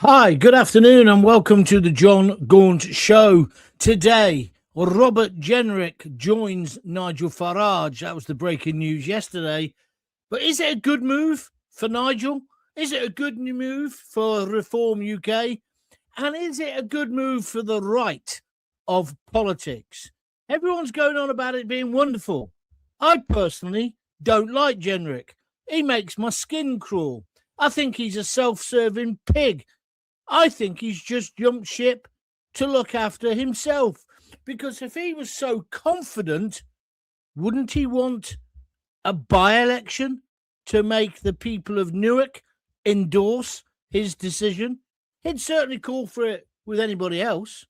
Hi, good afternoon and welcome to the John Gaunt Show. Today, Robert Jenrick joins Nigel Farage. That was the breaking news yesterday. But is it a good move for Nigel? Is it a good move for Reform UK? And is it a good move for the right of politics? Everyone's going on about it being wonderful. I personally don't like Jenrick. He makes my skin crawl. I think he's a self-serving pig. I think he's just jumped ship to look after himself. Because if he was so confident, wouldn't he want a by-election to make the people of Newark endorse his decision? He'd certainly call for it with anybody else.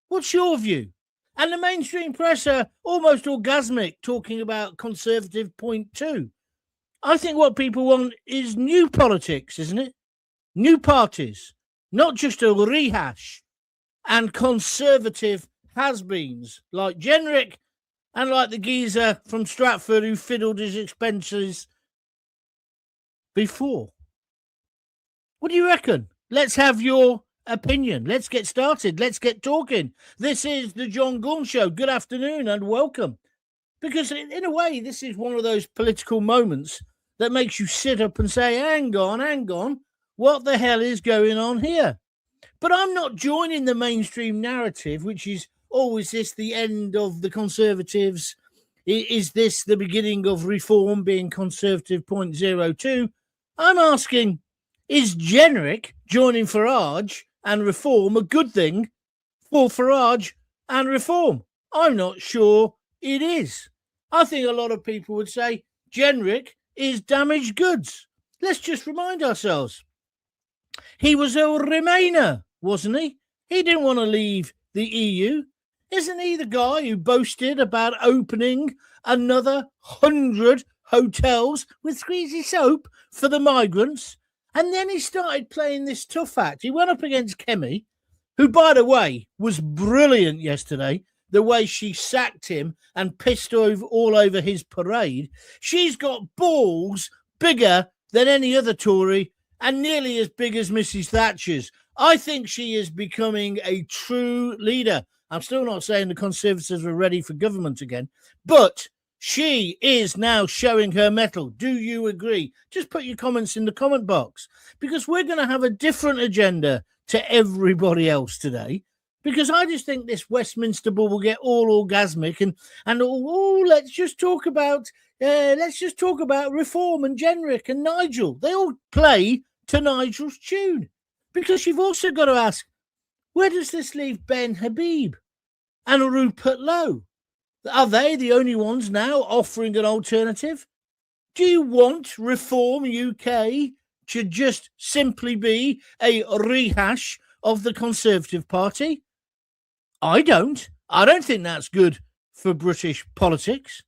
What's your view? And the mainstream press are almost orgasmic talking about Conservative point two. I think what people want is new politics, isn't it? New parties. Not just a rehash and Conservative has-beens like Jenrick and like the geezer from Stratford who fiddled his expenses before. What do you reckon? Let's have your opinion. Let's get started. Let's get talking. This is the John Gaunt Show. Good afternoon and welcome. Because in a way, this is one of those political moments that makes you sit up and say, hang on. What the hell is going on here? But I'm not joining the mainstream narrative, which is, is this the end of the Conservatives? Is this the beginning of Reform being Conservative 0.02? I'm asking, is Jenrick joining Farage and Reform a good thing for Farage and Reform? I'm not sure it is. I think a lot of people would say Jenrick is damaged goods. Let's just remind ourselves. He was a Remainer, wasn't he? He didn't want to leave the EU. Isn't he the guy who boasted about opening another 100 hotels with squeezy soap for the migrants? And then he started playing this tough act. He went up against Kemi, who, by the way, was brilliant yesterday, the way she sacked him and pissed all over his parade. She's got balls bigger than any other Tory and nearly as big as Mrs. Thatcher's. I think she is becoming a true leader. I'm still not saying the Conservatives are ready for government again, but she is now showing her mettle. Do you agree? Just put your comments in the comment box, because we're going to have a different agenda to everybody else today, because I just think this Westminster ball will get all orgasmic and let's just talk about Reform and Jenrick and Nigel. They all play to Nigel's tune. Because you've also got to ask, where does this leave Ben Habib and Rupert Lowe? Are they the only ones now offering an alternative? Do you want Reform UK to just simply be a rehash of the Conservative Party? I don't. I don't think that's good for British politics.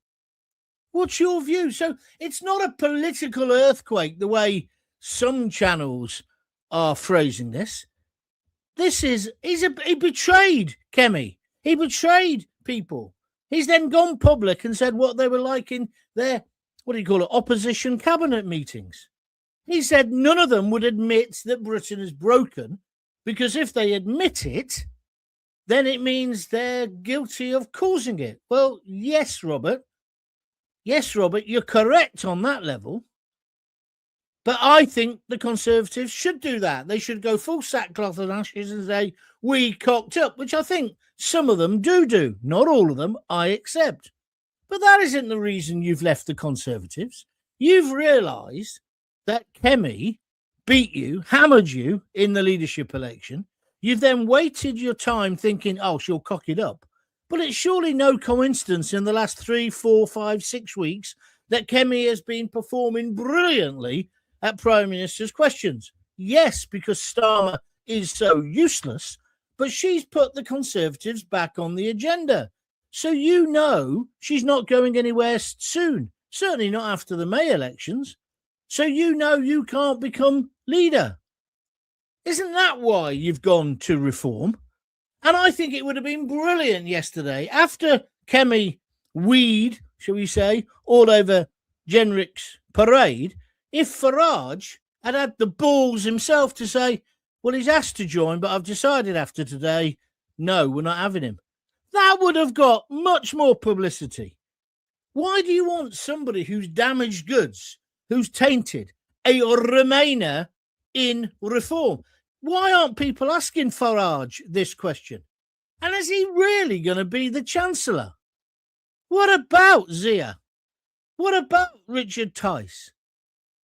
What's your view? So it's not a political earthquake the way some channels are phrasing this. He betrayed Kemi. He betrayed people. He's then gone public and said what they were like in their, opposition cabinet meetings. He said none of them would admit that Britain is broken, because if they admit it, then it means they're guilty of causing it. Well, yes, Robert. Yes, Robert, you're correct on that level. But I think the Conservatives should do that. They should go full sackcloth and ashes and say, we cocked up, which I think some of them do. Not all of them, I accept. But that isn't the reason you've left the Conservatives. You've realised that Kemi beat you, hammered you in the leadership election. You've then waited your time thinking, she'll cock it up. But it's surely no coincidence in the last 3, 4, 5, 6 weeks that Kemi has been performing brilliantly at Prime Minister's questions. Yes, because Starmer is so useless, but she's put the Conservatives back on the agenda. So you know she's not going anywhere soon, certainly not after the May elections. So you know you can't become leader. Isn't that why you've gone to Reform? And I think it would have been brilliant yesterday, after Kemi weed, shall we say, all over Jenrick's parade, if Farage had had the balls himself to say, Well, he's asked to join, but I've decided after today, no, we're not having him. That would have got much more publicity. Why do you want somebody who's damaged goods, who's tainted, a Remainer in reform? Why aren't people asking Farage this question? And is he really going to be the Chancellor? What about Zia? What about Richard Tice?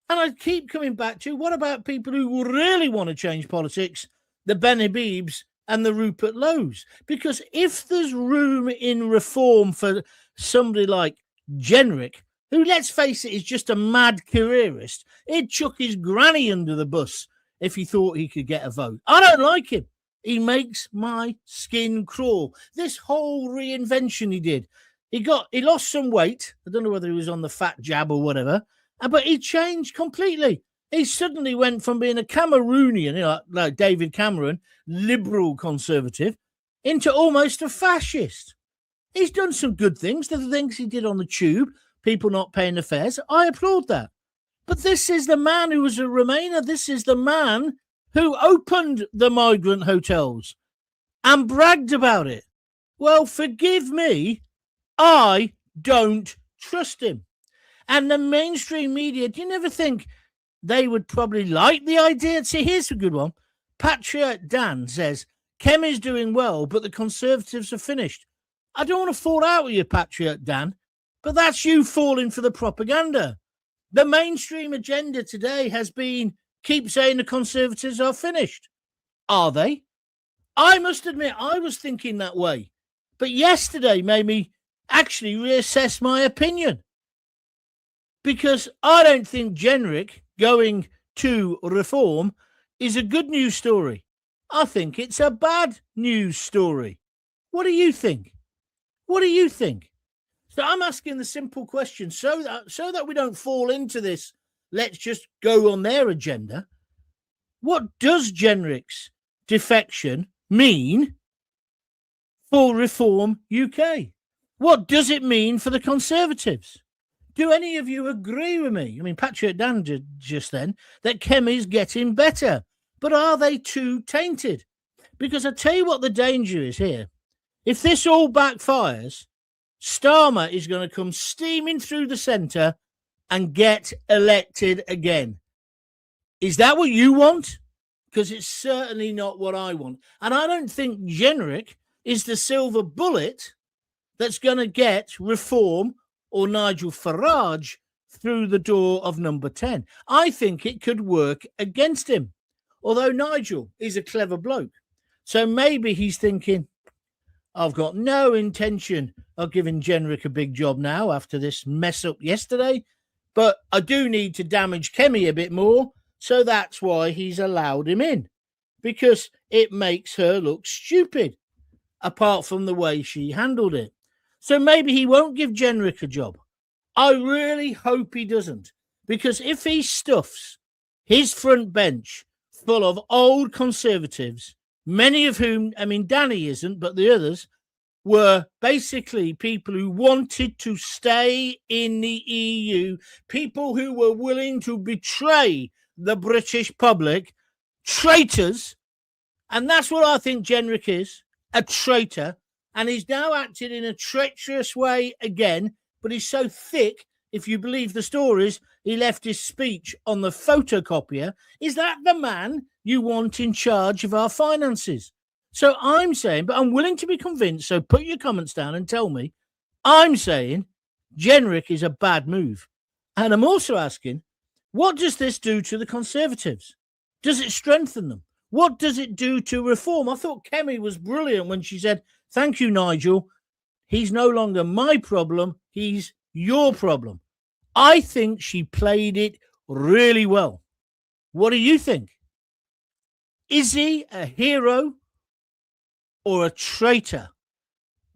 And I keep coming back to, what about people who really want to change politics, the Benny Beebs and the Rupert Lows? Because if there's room in reform for somebody like Jenrick, who, let's face it, is just a mad careerist, he'd chuck his granny under the bus if he thought he could get a vote. I don't like him. He makes my skin crawl. This whole reinvention he did, he lost some weight. I don't know whether he was on the fat jab or whatever, but he changed completely. He suddenly went from being a Cameroonian, like David Cameron, liberal conservative, into almost a fascist. He's done some good things. The things he did on the tube, people not paying the fares, I applaud that. But this is the man who was a Remainer. This is the man who opened the migrant hotels and bragged about it. Well, forgive me, I don't trust him. And the mainstream media, do you never think they would probably like the idea? See, here's a good one. Patriot Dan says, Kemi's doing well, but the Conservatives are finished. I don't want to fall out with you, Patriot Dan, but that's you falling for the propaganda. The mainstream agenda today has been, keep saying the Conservatives are finished. Are they? I must admit, I was thinking that way. But yesterday made me actually reassess my opinion. Because I don't think Jenrick going to reform is a good news story. I think it's a bad news story. What do you think? What do you think? So I'm asking the simple question so that we don't fall into this, let's just go on their agenda. What does Jenrick's defection mean for Reform UK? What does it mean for the Conservatives? Do any of you agree with me? I mean, Patrick Dan did just then, that Kemi's getting better. But are they too tainted? Because I tell you what the danger is here. If this all backfires, Starmer is going to come steaming through the centre and get elected again. Is that what you want? Because it's certainly not what I want. And I don't think Jenrick is the silver bullet that's going to get Reform or Nigel Farage through the door of number 10. I think it could work against him. Although Nigel is a clever bloke. So maybe he's thinking, I've got no intention of giving Jenrick a big job now after this mess up yesterday, but I do need to damage Kemi a bit more, so that's why he's allowed him in, because it makes her look stupid, apart from the way she handled it. So maybe he won't give Jenrick a job. I really hope he doesn't, because if he stuffs his front bench full of old Conservatives, many of whom, I mean, Danny isn't, but the others were basically people who wanted to stay in the EU, people who were willing to betray the British public, traitors. And that's what I think Jenrick is, a traitor. And he's now acted in a treacherous way again, but he's so thick, if you believe the stories, he left his speech on the photocopier. Is that the man you want in charge of our finances? So I'm saying, but I'm willing to be convinced, so put your comments down and tell me, I'm saying Jenrick is a bad move. And I'm also asking, what does this do to the Conservatives? Does it strengthen them? What does it do to Reform? I thought Kemi was brilliant when she said, thank you, Nigel. He's no longer my problem. He's your problem. I think she played it really well. What do you think? Is he a hero or a traitor,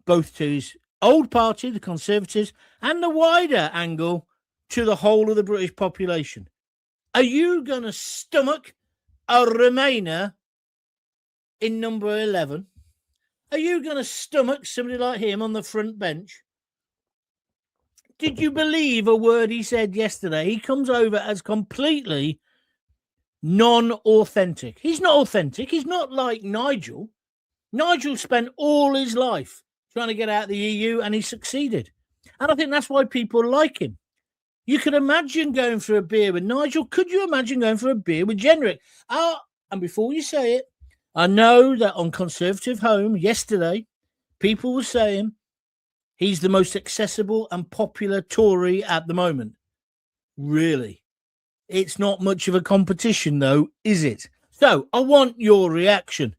both to his old party, the Conservatives, and the wider angle to the whole of the British population? Are you going to stomach a Remainer in number 11? Are you going to stomach somebody like him on the front bench? Did you believe a word he said yesterday? He comes over as completely non-authentic. He's not authentic. He's not like Nigel. Nigel spent all his life trying to get out of the EU, and he succeeded. And I think that's why people like him. You could imagine going for a beer with Nigel. Could you imagine going for a beer with Jenrick? And before you say it, I know that on Conservative Home yesterday, people were saying he's the most accessible and popular Tory at the moment. Really? It's not much of a competition, though, is it? So I want your reaction.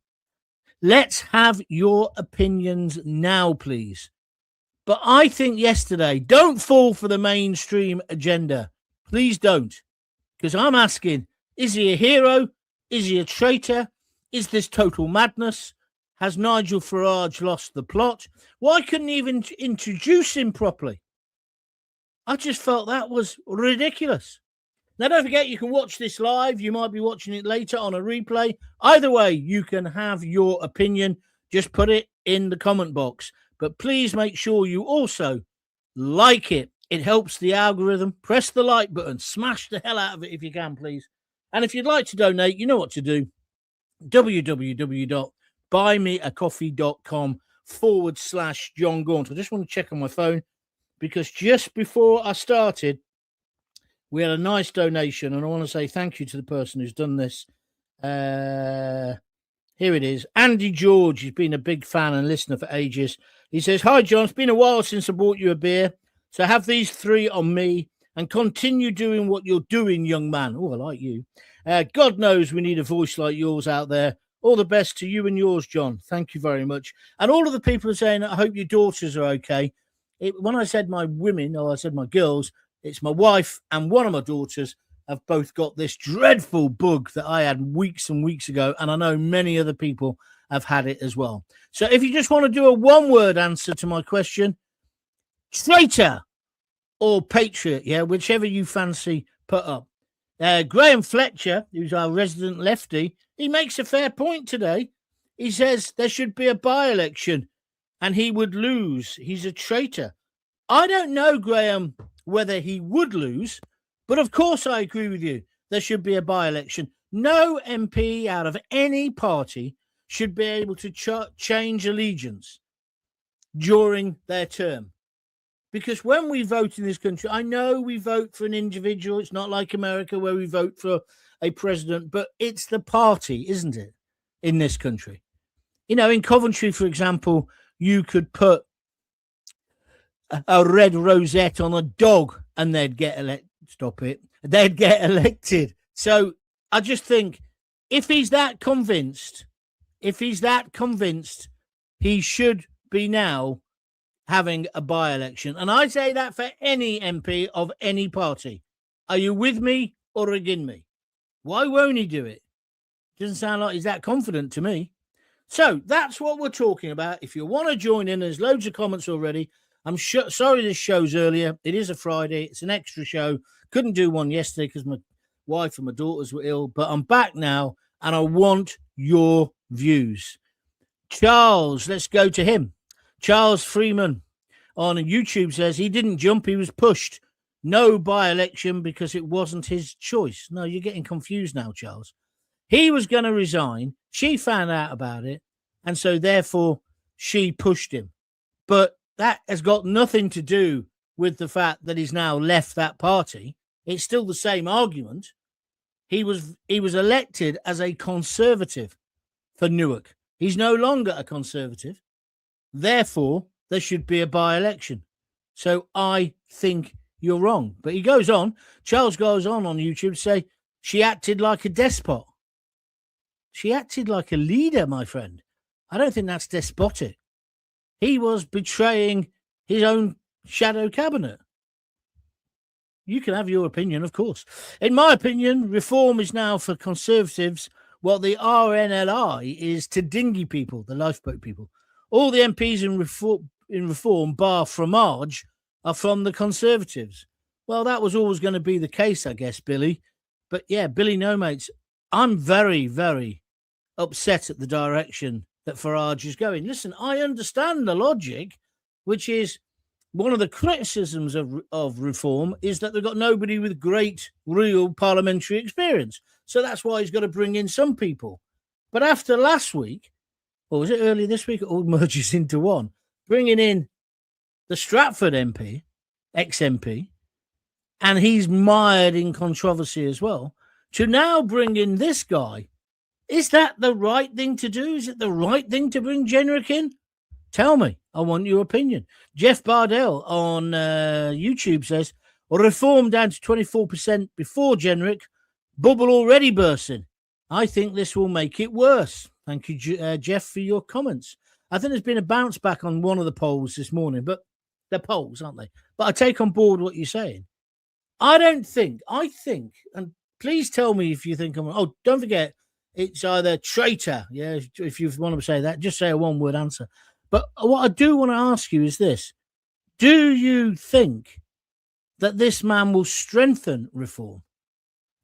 Let's have your opinions now, please. But I think yesterday, don't fall for the mainstream agenda. Please don't. Because I'm asking, is he a hero? Is he a traitor? Is this total madness? Has Nigel Farage lost the plot? Why couldn't he even introduce him properly? I just felt that was ridiculous. Now, don't forget, you can watch this live. You might be watching it later on a replay. Either way, you can have your opinion. Just put it in the comment box. But please make sure you also like it. It helps the algorithm. Press the like button. Smash the hell out of it if you can, please. And if you'd like to donate, you know what to do. www.buymeacoffee.com/John Gaunt. I just want to check on my phone because just before I started, we had a nice donation, and I want to say thank you to the person who's done this. Here it is. Andy George. He's been a big fan and listener for ages. He says, "Hi, John. It's been a while since I bought you a beer. So have these 3 on me and continue doing what you're doing, young man." Oh, I like you. God knows we need a voice like yours out there. All the best to you and yours, John. Thank you very much. And all of the people are saying, I hope your daughters are okay. When I said my women, or I said my girls, it's my wife and one of my daughters have both got this dreadful bug that I had weeks and weeks ago. And I know many other people have had it as well. So if you just want to do a one-word answer to my question, traitor or patriot, yeah, whichever you fancy, put up. Graham Fletcher, who's our resident lefty, he makes a fair point today. He says there should be a by-election and he would lose. He's a traitor. I don't know, Graham, whether he would lose, but of course I agree with you. There should be a by-election. No MP out of any party should be able to change allegiance during their term. Because when we vote in this country, I know we vote for an individual. It's not like America where we vote for a president, but it's the party, isn't it, in this country? You know, in Coventry, for example, you could put a red rosette on a dog and they'd get elected. Stop it. They'd get elected. So I just think if he's that convinced, he should be now having a by-election. And I say that for any MP of any party. Are you with me or against me? Why won't he do it? Doesn't sound like he's that confident to me. So that's what we're talking about. If you want to join in, there's loads of comments already. I'm sorry this show's earlier. It is a Friday. It's an extra show. Couldn't do one yesterday because my wife and my daughters were ill. But I'm back now, and I want your views. Charles, let's go to him. Charles Freeman on YouTube says he didn't jump, he was pushed. No by-election because it wasn't his choice. No, you're getting confused now, Charles. He was going to resign. She found out about it, and so therefore she pushed him. But that has got nothing to do with the fact that he's now left that party. It's still the same argument. He was elected as a Conservative for Newark. He's no longer a Conservative. Therefore, there should be a by-election. So I think you're wrong. But he goes on. Charles goes on YouTube to say she acted like a despot. She acted like a leader, my friend. I don't think that's despotic. He was betraying his own shadow cabinet. You can have your opinion, of course. In my opinion, reform is now for Conservatives what the RNLI is to dinghy people, the lifeboat people. All the MPs in reform, bar Fromage, are from the Conservatives. Well, that was always going to be the case, I guess, Billy. But yeah, Billy No Mates, I'm very, very upset at the direction that Farage is going. Listen, I understand the logic, which is one of the criticisms of reform is that they've got nobody with great, real parliamentary experience. So that's why he's got to bring in some people. But after last week, or was it early this week? It all merges into one. Bringing in the Stratford MP, ex-MP, and he's mired in controversy as well, to now bring in this guy. Is that the right thing to do? Is it the right thing to bring Jenrick in? Tell me. I want your opinion. Jeff Bardell on YouTube says, reform down to 24% before Jenrick, bubble already bursting. I think this will make it worse. Thank you, Jeff, for your comments. I think there's been a bounce back on one of the polls this morning, but they're polls, aren't they? But I take on board what you're saying. I think, and please tell me if you think don't forget, it's either traitor, if you want to say that, just say a one-word answer. But what I do want to ask you is this. Do you think that this man will strengthen reform?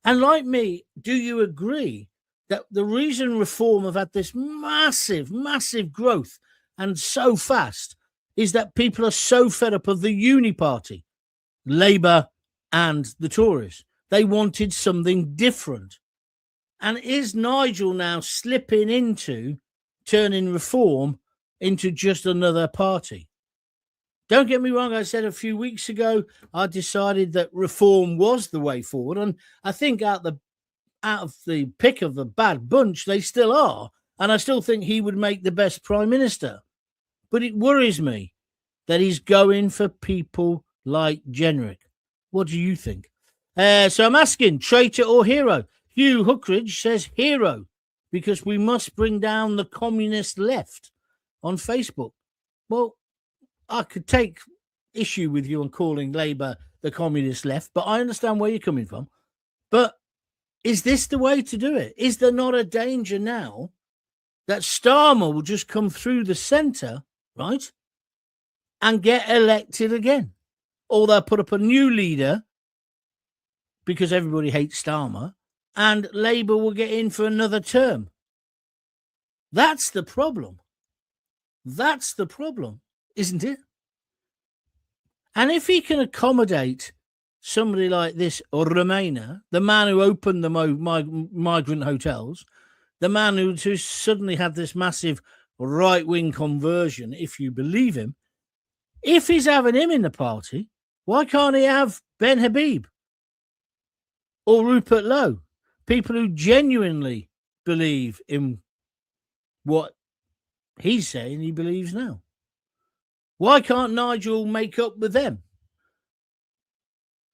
And like me, do you agree that the reason reform have had this massive, massive growth and so fast is that people are so fed up of the uni party, Labour and the Tories? They wanted something different. And is Nigel now slipping into turning reform into just another party? Don't get me wrong. I said a few weeks ago, I decided that reform was the way forward. And I think out of the pick of the bad bunch, they still are. And I still think he would make the best prime minister. But it worries me that he's going for people like Jenrick. What do you think? So I'm asking, traitor or hero? Hugh Hookridge says hero, because we must bring down the communist left on Facebook. Well, I could take issue with you on calling Labour the communist left, but I understand where you're coming from. But is this the way to do it? Is there not a danger now that Starmer will just come through the centre, right, and get elected again? Or they'll put up a new leader because everybody hates Starmer, and Labour will get in for another term. That's the problem. That's the problem, isn't it? And if he can accommodate somebody like this Remainer, the man who opened the migrant hotels, the man who suddenly had this massive right-wing conversion, if you believe him, if he's having him in the party, why can't he have Ben Habib or Rupert Lowe? People who genuinely believe in what he's saying he believes now. Why can't Nigel make up with them?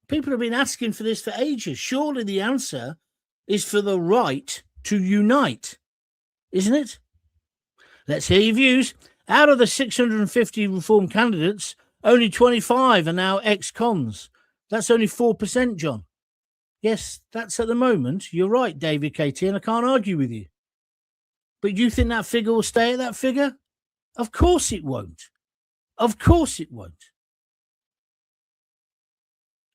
People have been asking for this for ages. Surely the answer is for the right to unite, isn't it? Let's hear your views. Out of the 650 reform candidates, only 25 are now ex-cons. That's only 4%, John. Yes, that's at the moment. You're right, David KT, and I can't argue with you. But you think that figure will stay at that figure? Of course it won't. Of course it won't.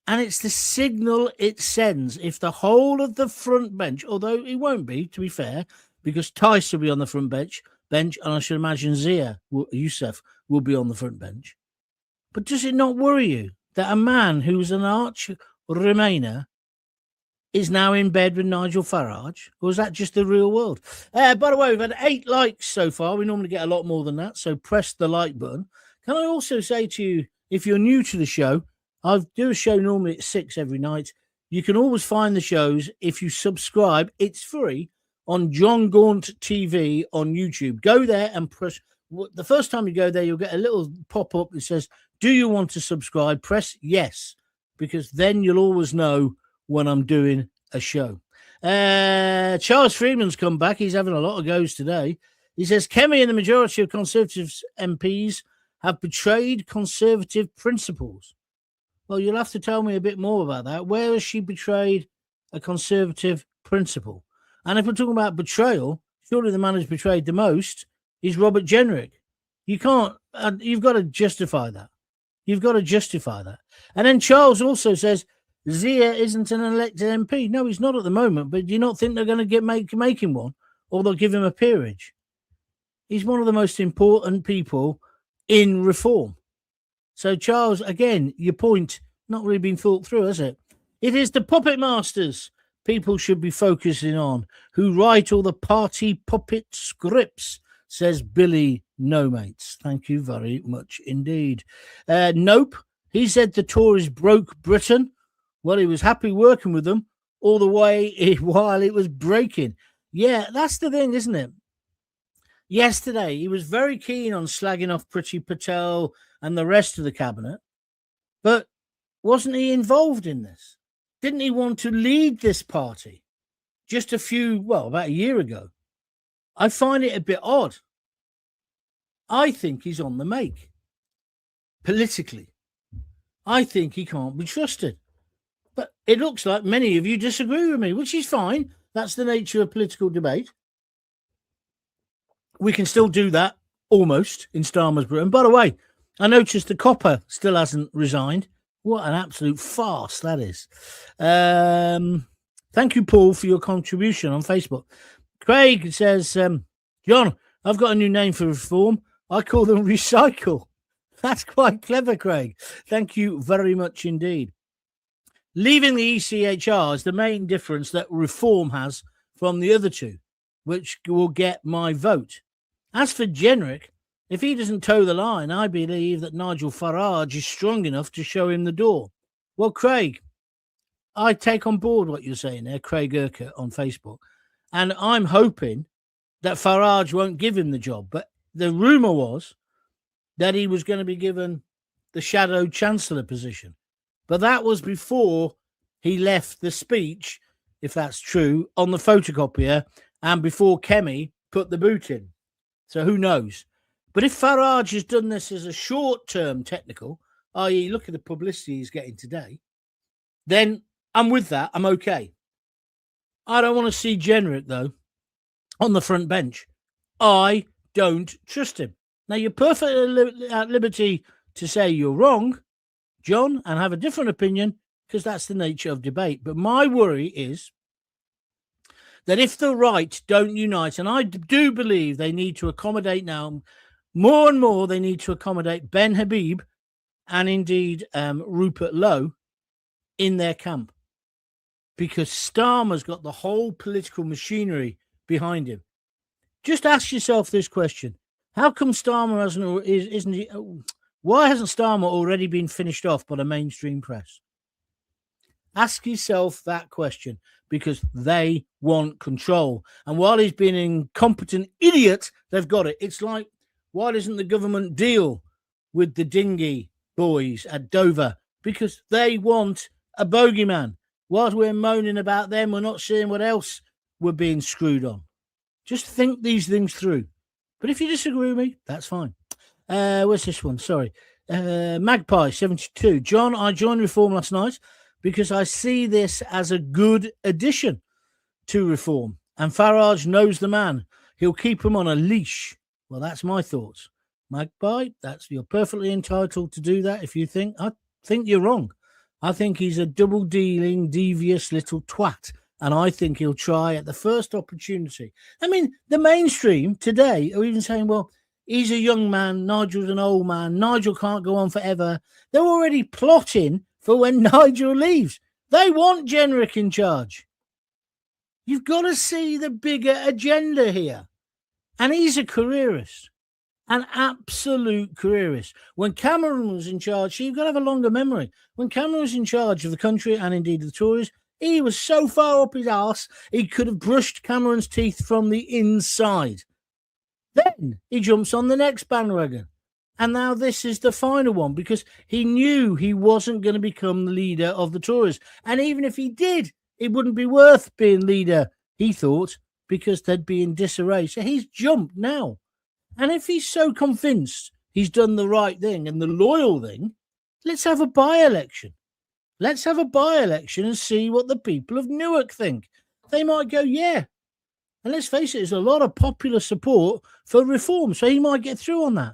And it's the signal it sends if the whole of the front bench, although it won't be, to be fair, because Tice will be on the front bench, and I should imagine Zia Youssef will be on the front bench. But does it not worry you that a man who's an arch Remainer is now in bed with Nigel Farage? Or is that just the real world? By the way, we've had 8 likes so far. We normally get a lot more than that, so press the like button. Can I also say to you, if you're new to the show, I do a show normally at 6 every night. You can always find the shows if you subscribe. It's free on John Gaunt TV on YouTube. Go there and press. The first time you go there, you'll get a little pop-up that says, do you want to subscribe? Press yes, because then you'll always know when I'm doing a show. Charles Freeman's come back. He's having a lot of goes today. He says, Kemi and the majority of Conservative MPs have betrayed Conservative principles. Well, you'll have to tell me a bit more about that. Where has she betrayed a Conservative principle? And if we're talking about betrayal, surely the man who's betrayed the most is Robert Jenrick. You can't, you've got to justify that. You've got to justify that. And then Charles also says, Zia isn't an elected MP. No, he's not at the moment, but do you not think they're going to make him one? Or they'll give him a peerage? He's one of the most important people in reform. So, Charles, again, your point not really been thought through, has it? It is the puppet masters, people should be focusing on, who write all the party puppet scripts, says Billy No Mates. Thank you very much indeed. Nope. He said the Tories broke Britain. Well, he was happy working with them all the way while it was breaking. Yeah, that's the thing, isn't it? Yesterday, he was very keen on slagging off Priti Patel and the rest of the cabinet. But wasn't he involved in this? Didn't he want to lead this party just about a year ago? I find it a bit odd. I think he's on the make. Politically. I think he can't be trusted. But it looks like many of you disagree with me, which is fine. That's the nature of political debate. We can still do that, almost, in Starmer's Britain. By the way, I noticed the copper still hasn't resigned. What an absolute farce that is. Thank you, Paul, for your contribution on Facebook. Craig says, John, I've got a new name for reform. I call them recycle. That's quite clever, Craig. Thank you very much indeed. Leaving the ECHR is the main difference that reform has from the other two, which will get my vote. As for Jenrick, if he doesn't toe the line, I believe that Nigel Farage is strong enough to show him the door. Well, Craig, I take on board what you're saying there, Craig Urquhart on Facebook, and I'm hoping that Farage won't give him the job. But the rumour was that he was going to be given the shadow chancellor position. But that was before he left the speech, if that's true, on the photocopier and before Kemi put the boot in. So who knows? But if Farage has done this as a short-term technical, i.e. look at the publicity he's getting today, then I'm with that. I'm okay. I don't want to see Jenrick, though, on the front bench. I don't trust him. Now, you're perfectly at liberty to say you're wrong, John, and have a different opinion, because that's the nature of debate. But my worry is that if the right don't unite, and I do believe they need to accommodate now, more and more they need to accommodate Ben Habib and indeed Rupert Lowe in their camp, because Starmer's got the whole political machinery behind him. Just ask yourself this question. How come Starmer why hasn't Starmer already been finished off by the mainstream press? Ask yourself that question, because they want control. And while he's been an incompetent idiot, they've got it. It's like, why doesn't the government deal with the dinghy boys at Dover? Because they want a bogeyman. Whilst we're moaning about them, we're not seeing what else we're being screwed on. Just think these things through. But if you disagree with me, that's fine. Where's this one? Sorry. Magpie 72. John, I joined Reform last night because I see this as a good addition to Reform. And Farage knows the man. He'll keep him on a leash. Well, that's my thoughts. Magpie, you're perfectly entitled to do that if you think. I think you're wrong. I think he's a double-dealing, devious little twat. And I think he'll try at the first opportunity. I mean, the mainstream today are even saying, well, he's a young man, Nigel's an old man, Nigel can't go on forever. They're already plotting for when Nigel leaves. They want Jenrick in charge. You've got to see the bigger agenda here. And he's a careerist, an absolute careerist. When Cameron was in charge, you've got to have a longer memory. When Cameron was in charge of the country and indeed the Tories, he was so far up his arse, he could have brushed Cameron's teeth from the inside. Then he jumps on the next bandwagon. And now this is the final one, because he knew he wasn't going to become the leader of the Tories. And even if he did, it wouldn't be worth being leader, he thought, because they'd be in disarray. So he's jumped now. And if he's so convinced he's done the right thing and the loyal thing, let's have a by-election. Let's have a by-election and see what the people of Newark think. They might go, yeah. And let's face it, there's a lot of popular support for reform, so he might get through on that.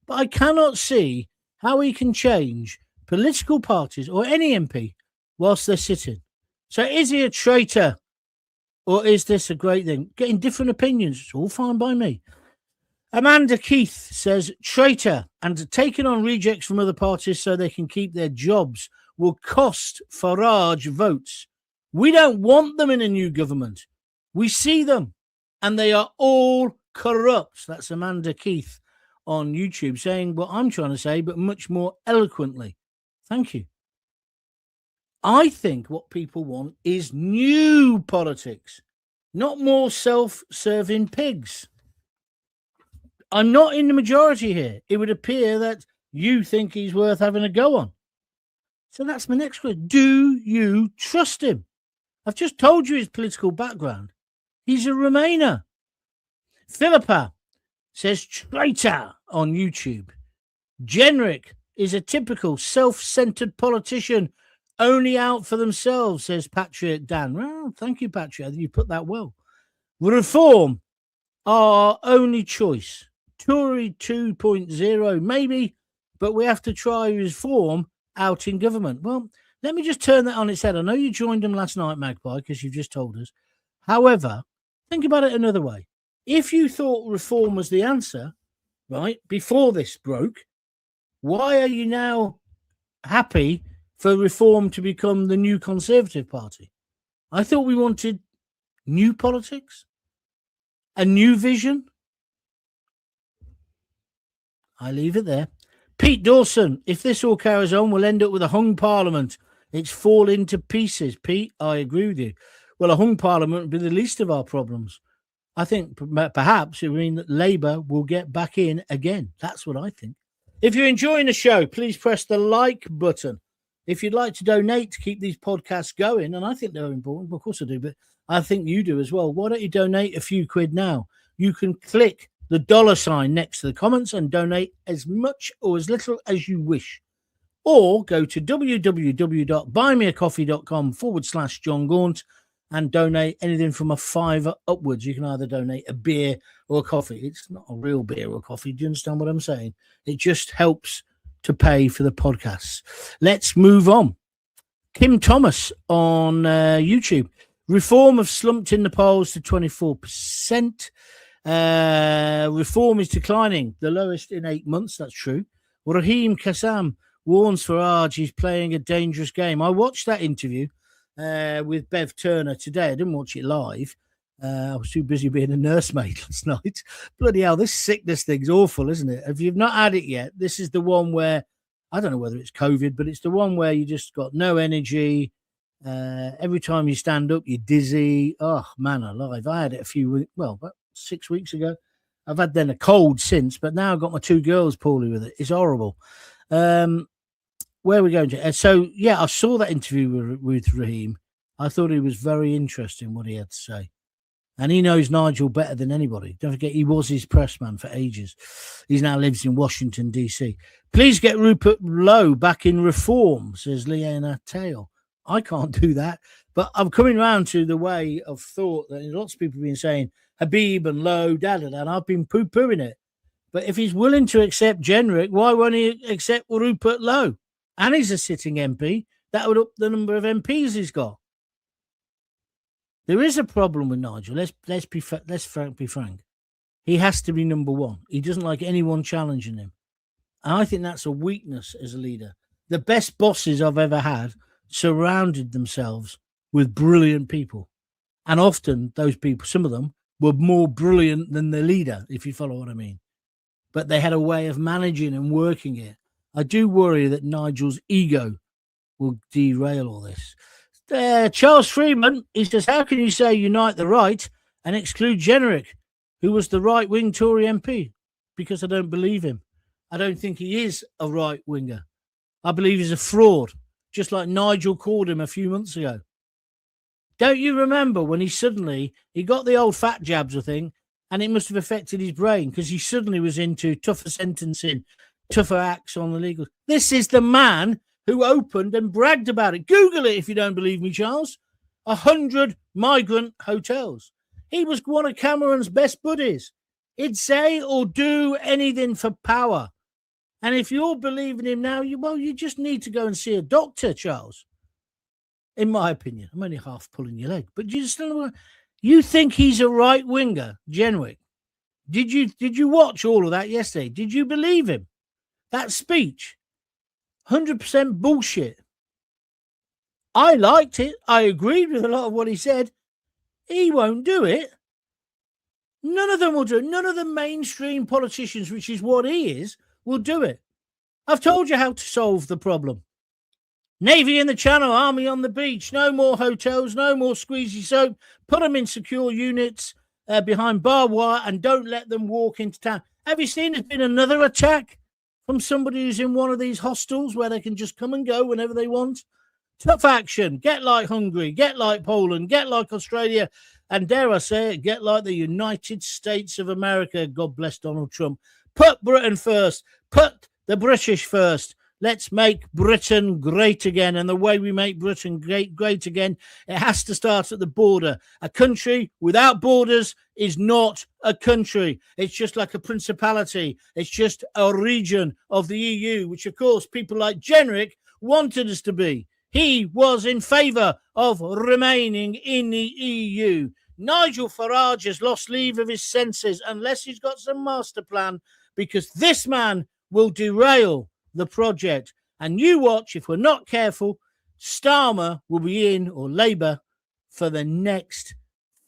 But I cannot see how he can change political parties or any MP whilst they're sitting. So is he a traitor, or is this a great thing? Getting different opinions, it's all fine by me. Amanda Keith says, traitor, and taking on rejects from other parties so they can keep their jobs will cost Farage votes. We don't want them in a new government. We see them, and they are all corrupt. That's Amanda Keith on YouTube saying what I'm trying to say, but much more eloquently. Thank you. I think what people want is new politics, not more self-serving pigs. I'm not in the majority here. It would appear that you think he's worth having a go on. So that's my next question. Do you trust him? I've just told you his political background. He's a Remainer. Philippa says traitor on YouTube. Jenrick is a typical self-centered politician, only out for themselves, says Patriot Dan. Well, thank you, Patriot. You put that well. Reform, our only choice. Tory 2.0, maybe, but we have to try reform out in government. Well, let me just turn that on its head. I know you joined them last night, Magpie, because you've just told us. However, think about it another way. If you thought reform was the answer, right, before this broke, why are you now happy for reform to become the new Conservative Party? I thought we wanted new politics, a new vision. I leave it there. Pete Dawson, if this all carries on, we'll end up with a hung parliament. It's falling to pieces. Pete, I agree with you. Well, a hung parliament would be the least of our problems. I think perhaps it would mean that Labour will get back in again. That's what I think. If you're enjoying the show, please press the like button. If you'd like to donate to keep these podcasts going, and I think they're important, of course I do, but I think you do as well. Why don't you donate a few quid now? You can click the $ next to the comments and donate as much or as little as you wish. Or go to www.buymeacoffee.com/John Gaunt and donate anything from a £5 upwards. You can either donate a beer or a coffee. It's not a real beer or coffee. Do you understand what I'm saying? It just helps to pay for the podcasts. Let's move on. Kim Thomas on YouTube. Reform have slumped in the polls to 24%. Reform is declining, the lowest in 8 months. That's true. Raheem Kassam warns Farage he's playing a dangerous game. I watched that interview with Bev Turner today. I didn't watch it live. I was too busy being a nursemaid last night. Bloody hell, this sickness thing's awful, isn't it? If you've not had it yet, this is the one where, I don't know whether it's COVID, but it's the one where you just got no energy. Every time you stand up, you're dizzy. Oh, man alive. I had it about 6 weeks ago. I've had then a cold since, but now I've got my two girls poorly with it. It's horrible. Where are we going to? So, yeah, I saw that interview with Raheem. I thought it was very interesting what he had to say. And he knows Nigel better than anybody. Don't forget, he was his press man for ages. He now lives in Washington, D.C. Please get Rupert Lowe back in reform, says Leanna Tail. I can't do that. But I'm coming round to the way of thought that lots of people have been saying, Habib and Lowe, and I've been poo-pooing it. But if he's willing to accept Jenrick, why won't he accept Rupert Lowe? And he's a sitting MP. That would up the number of MPs he's got. There is a problem with Nigel. Let's be frank. He has to be number one. He doesn't like anyone challenging him. And I think that's a weakness as a leader. The best bosses I've ever had surrounded themselves with brilliant people. And often those people, some of them, were more brilliant than the leader, if you follow what I mean. But they had a way of managing and working it. I do worry that Nigel's ego will derail all this. Charles Freeman, he says, how can you say unite the right and exclude Jenrick, who was the right-wing Tory MP? Because I don't believe him. I don't think he is a right-winger. I believe he's a fraud, just like Nigel called him a few months ago. Don't you remember when he got the old fat jabs, I think, and it must have affected his brain because he suddenly was into tougher sentencing, tougher acts on the legal. This is the man who opened and bragged about it. Google it if you don't believe me, Charles. 100 migrant hotels. He was one of Cameron's best buddies. He'd say or do anything for power. And if you're believing him now, you just need to go and see a doctor, Charles. In my opinion, I'm only half pulling your leg. But you think he's a right winger, Jenrick? Did you watch all of that yesterday? Did you believe him? That speech, 100% bullshit. I liked it. I agreed with a lot of what he said. He won't do it. None of them will do it. None of the mainstream politicians, which is what he is, will do it. I've told you how to solve the problem. Navy in the Channel, Army on the beach, no more hotels, no more squeezy soap. Put them in secure units behind barbed wire and don't let them walk into town. Have you seen there's been another attack from somebody who's in one of these hostels where they can just come and go whenever they want? Tough action. Get like Hungary, get like Poland, get like Australia, and dare I say it, get like the United States of America. God bless Donald Trump. Put Britain first. Put the British first. Let's make Britain great again. And the way we make Britain great again, it has to start at the border. A country without borders is not a country. It's just like a principality. It's just a region of the EU, which, of course, people like Jenrick wanted us to be. He was in favour of remaining in the EU. Nigel Farage has lost leave of his senses unless he's got some master plan, because this man will derail the project. And you watch, if we're not careful, Starmer will be in, or Labour, for the next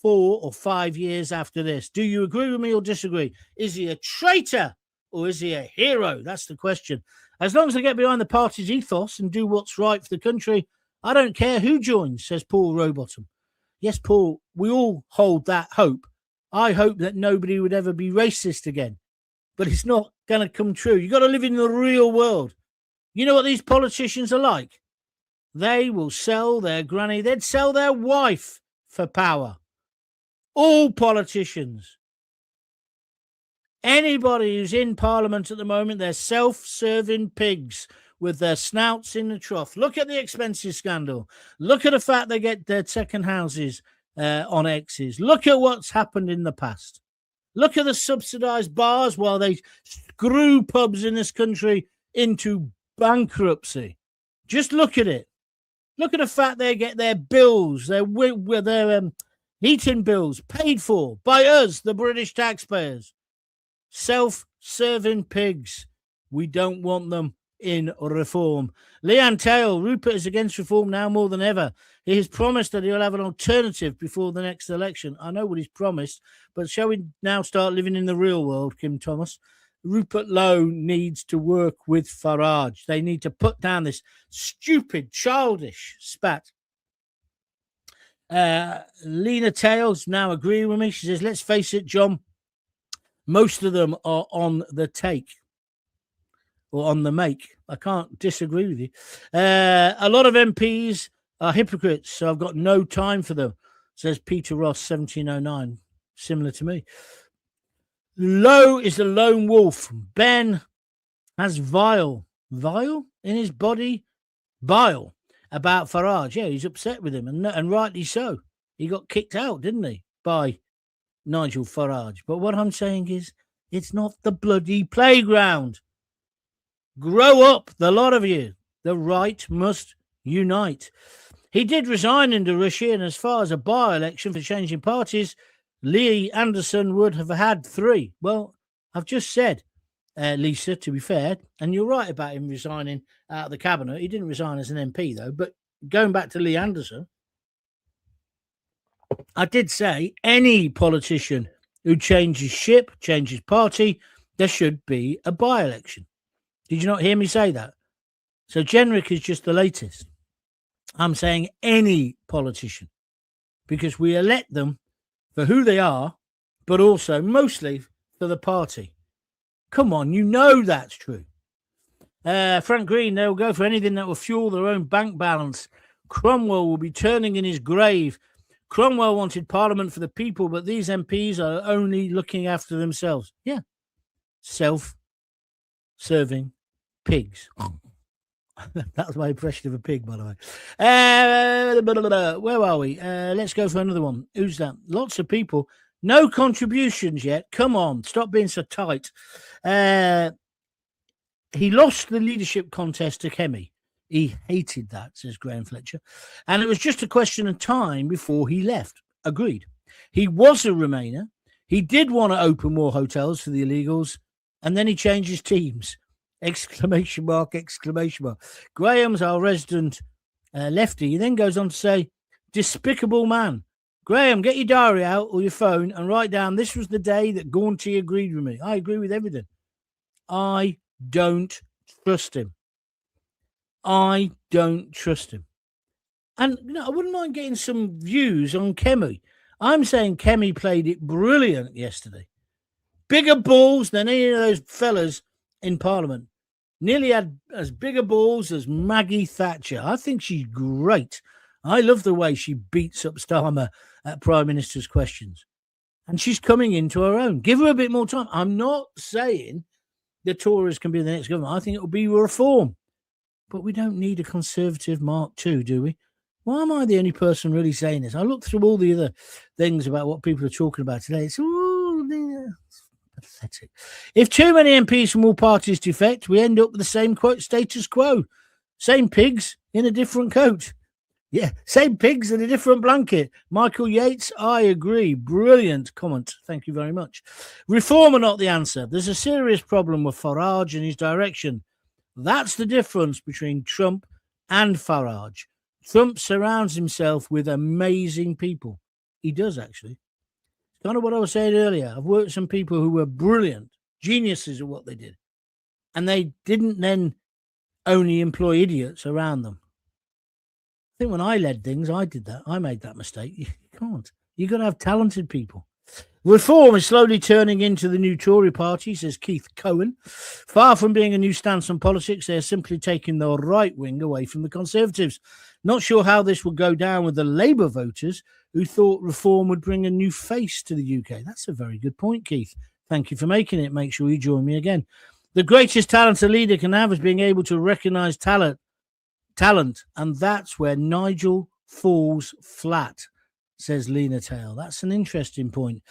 4 or 5 years after this. Do you agree with me or disagree? Is he a traitor or is he a hero? That's the question. As long as they get behind the party's ethos and do what's right for the country, I don't care who joins, says Paul Rowbottom. Yes, Paul, we all hold that hope. I hope that nobody would ever be racist again. But it's not going to come true. You've got to live in the real world. You know what these politicians are like? They will sell their granny. They'd sell their wife for power. All politicians. Anybody who's in Parliament at the moment, they're self-serving pigs with their snouts in the trough. Look at the expenses scandal. Look at the fact they get their second houses on X's. Look at what's happened in the past. Look at the subsidised bars while they screw pubs in this country into bankruptcy. Just look at it. Look at the fact they get their bills, their heating bills paid for by us, the British taxpayers. Self-serving pigs. We don't want them in reform. Leanne Tail, Rupert is against reform now more than ever. He has promised that he'll have an alternative before the next election. I know what he's promised, but shall we now start living in the real world, Kim Thomas? Rupert Lowe needs to work with Farage. They need to put down this stupid, childish spat. Lena Tails now agreeing with me. She says, let's face it, John, most of them are on the take or on the make. I can't disagree with you. A lot of MPs are hypocrites, so I've got no time for them, says Peter Ross, 1709, similar to me. Lowe is the lone wolf. Ben has vile in his body, bile about Farage. Yeah, he's upset with him, and rightly so. He got kicked out, didn't he, by Nigel Farage. But what I'm saying is, it's not the bloody playground. Grow up, the lot of you. The right must unite. He did resign in Russia, and as far as a by-election for changing parties, Lee Anderson would have had 3. Well, I've just said, Lisa, to be fair, and you're right about him resigning out of the cabinet. He didn't resign as an MP, though. But going back to Lee Anderson, I did say any politician who changes ship, changes party, there should be a by-election. Did you not hear me say that? So Jenrick is just the latest. I'm saying any politician, because we elect them for who they are, but also mostly for the party. Come on, you know that's true. Frank Green, they'll go for anything that will fuel their own bank balance. Cromwell will be turning in his grave. Cromwell wanted Parliament for the people, but these MPs are only looking after themselves. Yeah. Self-serving pigs. That was my impression of a pig, by the way. Where are we? Let's go for another one. Who's that? Lots of people. No contributions yet. Come on. Stop being so tight. He lost the leadership contest to Kemi. He hated that, says Graham Fletcher. And it was just a question of time before he left. Agreed. He was a Remainer. He did want to open more hotels for the illegals. And then he changed his teams. Exclamation mark, exclamation mark. Graham's our resident lefty. He then goes on to say, despicable man. Graham, get your diary out or your phone and write down, this was the day that Gaunty agreed with me. I agree with everything. I don't trust him. I don't trust him. And I wouldn't mind getting some views on Kemi. I'm saying Kemi played it brilliant yesterday. Bigger balls than any of those fellas in Parliament. Nearly had as bigger balls as Maggie Thatcher. I think she's great. I love the way she beats up Starmer at Prime Minister's questions. And she's coming into her own. Give her a bit more time. I'm not saying the Tories can be the next government. I think it will be reform. But we don't need a Conservative Mark II, do we? Why am I the only person really saying this? I look through all the other things about what people are talking about today. It's pathetic. If too many MPs from all parties defect, we end up with the same quote status quo. Same pigs in a different coat. Yeah, same pigs in a different blanket. Michael Yates, I agree. Brilliant comment. Thank you very much. Reform are not the answer. There's a serious problem with Farage and his direction. That's the difference between Trump and Farage. Trump surrounds himself with amazing people. He does, actually. Kind of what I was saying earlier. I've worked with some people who were brilliant, geniuses at what they did. And they didn't then only employ idiots around them. I think when I led things, I did that. I made that mistake. You can't. You've got to have talented people. Reform is slowly turning into the new Tory party, says Keith Cohen. Far from being a new stance on politics, they're simply taking the right wing away from the Conservatives. Not sure how this will go down with the Labour voters who thought reform would bring a new face to the UK. That's a very good point, Keith. Thank you for making it. Make sure you join me again. The greatest talent a leader can have is being able to recognise talent, and that's where Nigel falls flat, says Lena Tail. That's an interesting point.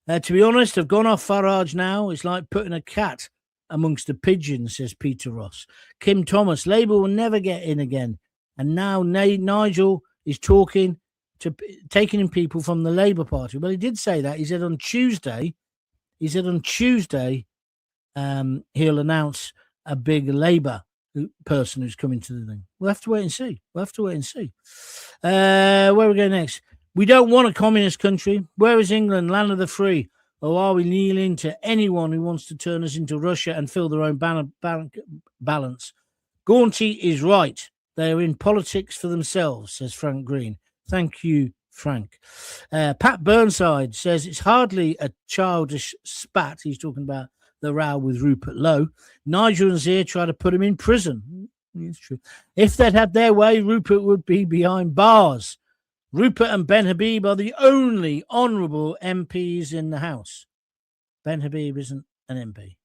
To be honest, I've gone off Farage now. It's like putting a cat amongst the pigeons, says Peter Ross. Kim Thomas, Labour will never get in again. And now Nigel is taking in people from the Labour Party. Well, he did say that. He said on Tuesday, he'll announce a big Labour person who's coming to the thing. We'll have to wait and see. Where we go next? We don't want a communist country. Where is England, land of the free? Or are we kneeling to anyone who wants to turn us into Russia and fill their own balance? Gaunty is right. They are in politics for themselves, says Frank Green. Thank you, Frank. Pat Burnside says it's hardly a childish spat. He's talking about the row with Rupert Lowe. Nigel and Zia try to put him in prison. It's true. If they'd had their way, Rupert would be behind bars. Rupert and Ben Habib are the only honourable MPs in the House. Ben Habib isn't an MP,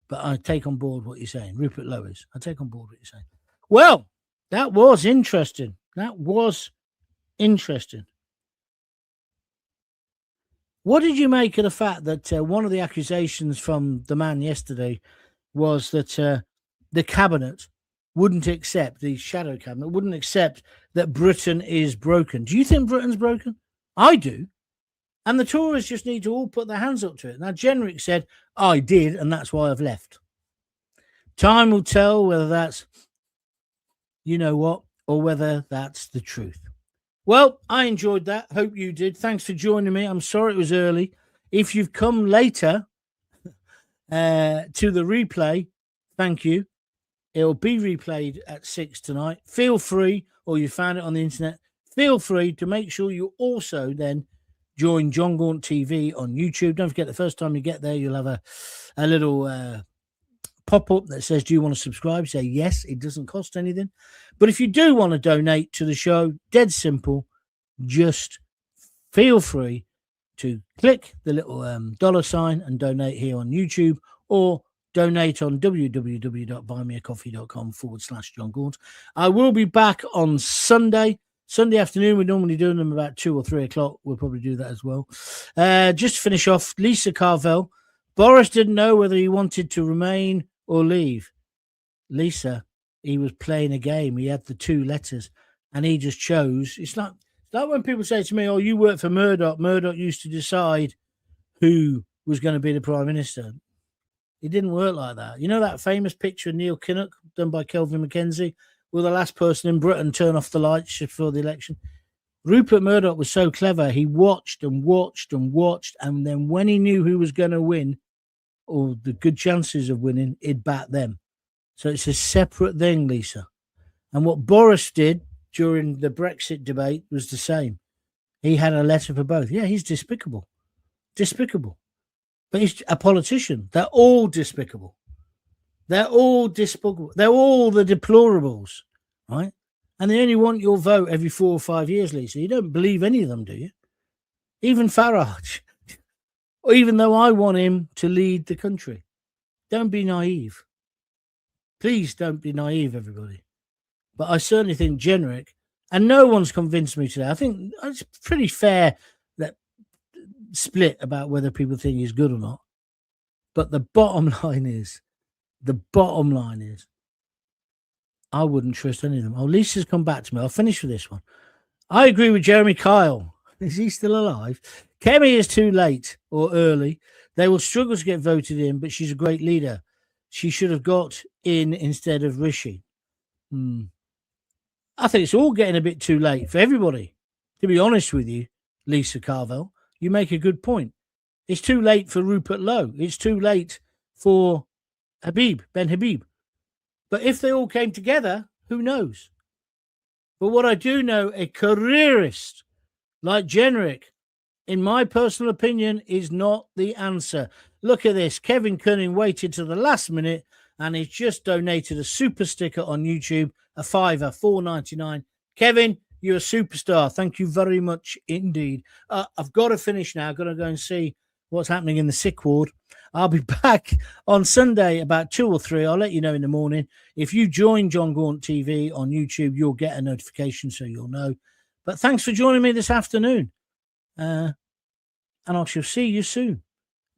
but I take on board what you're saying. Rupert Lowe is. I take on board what you're saying. Well, that was interesting. What did you make of the fact that one of the accusations from the man yesterday was that the cabinet wouldn't accept, the shadow cabinet wouldn't accept that Britain is broken? Do you think Britain's broken? I do. And the Tories just need to all put their hands up to it. Now, Jenrick said, I did, and that's why I've left. Time will tell whether that's, you know what, or whether that's the truth. Well, I enjoyed that. Hope you did. Thanks for joining me. I'm sorry it was early. If you've come later to the replay, thank you. It'll be replayed at 6 tonight. Feel free, or you found it on the internet, feel free to make sure you also then join John Gaunt TV on YouTube. Don't forget, the first time you get there, you'll have a little pop-up that says, do you want to subscribe? Say yes, it doesn't cost anything. But if you do want to donate to the show, dead simple, just feel free to click the little $ and donate here on YouTube, or donate on www.buymeacoffee.com/John Gaunt. I will be back on Sunday afternoon. We're normally doing them about 2 or 3 o'clock. We'll probably do that as well. Just to finish off, Lisa Carvel. Boris didn't know whether he wanted to remain or leave. Lisa, he was playing a game. He had the 2 letters and he just chose. It's like when people say to me, oh, you work for Murdoch. Murdoch used to decide who was going to be the Prime Minister. It didn't work like that. You know that famous picture of Neil Kinnock done by Kelvin Mackenzie will the last person in Britain turn off the lights before the election? Rupert Murdoch was so clever. He watched and watched and watched. And then when he knew who was going to win, or the good chances of winning, he'd bat them. So it's a separate thing, Lisa. And what Boris did during the Brexit debate was the same. He had a letter for both. Yeah, he's despicable. Despicable. But he's a politician. They're all despicable. They're all despicable. They're all the deplorables, right? And they only want your vote every 4 or 5 years, Lisa. You don't believe any of them, do you? Even Farage. Or even though I want him to lead the country. Don't be naive. Please don't be naive, everybody. But I certainly think Jenrick, and no one's convinced me today. I think it's pretty fair that split about whether people think he's good or not. But the bottom line is, I wouldn't trust any of them. Oh, Lisa's come back to me. I'll finish with this one. I agree with Jeremy Kyle. Is he still alive? Kemi is too late or early. They will struggle to get voted in, but she's a great leader. She should have got in instead of Rishi. I think it's all getting a bit too late for everybody. To be honest with you, Lisa Carvel, you make a good point. It's too late for Rupert Lowe. It's too late for Ben Habib. But if they all came together, who knows? But what I do know, a careerist like Jenrick, in my personal opinion, is not the answer. Look at this. Kevin Cunning waited to the last minute and he's just donated a super sticker on YouTube, a $5, $4.99. Kevin, you're a superstar. Thank you very much indeed. I've got to finish now. I've got to go and see what's happening in the sick ward. I'll be back on Sunday about 2 or 3. I'll let you know in the morning. If you join John Gaunt TV on YouTube, you'll get a notification so you'll know. But thanks for joining me this afternoon. And I shall see you soon.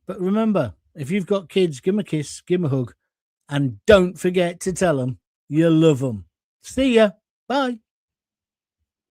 But remember, if you've got kids, give them a kiss, give them a hug, and don't forget to tell them you love them. See ya. Bye.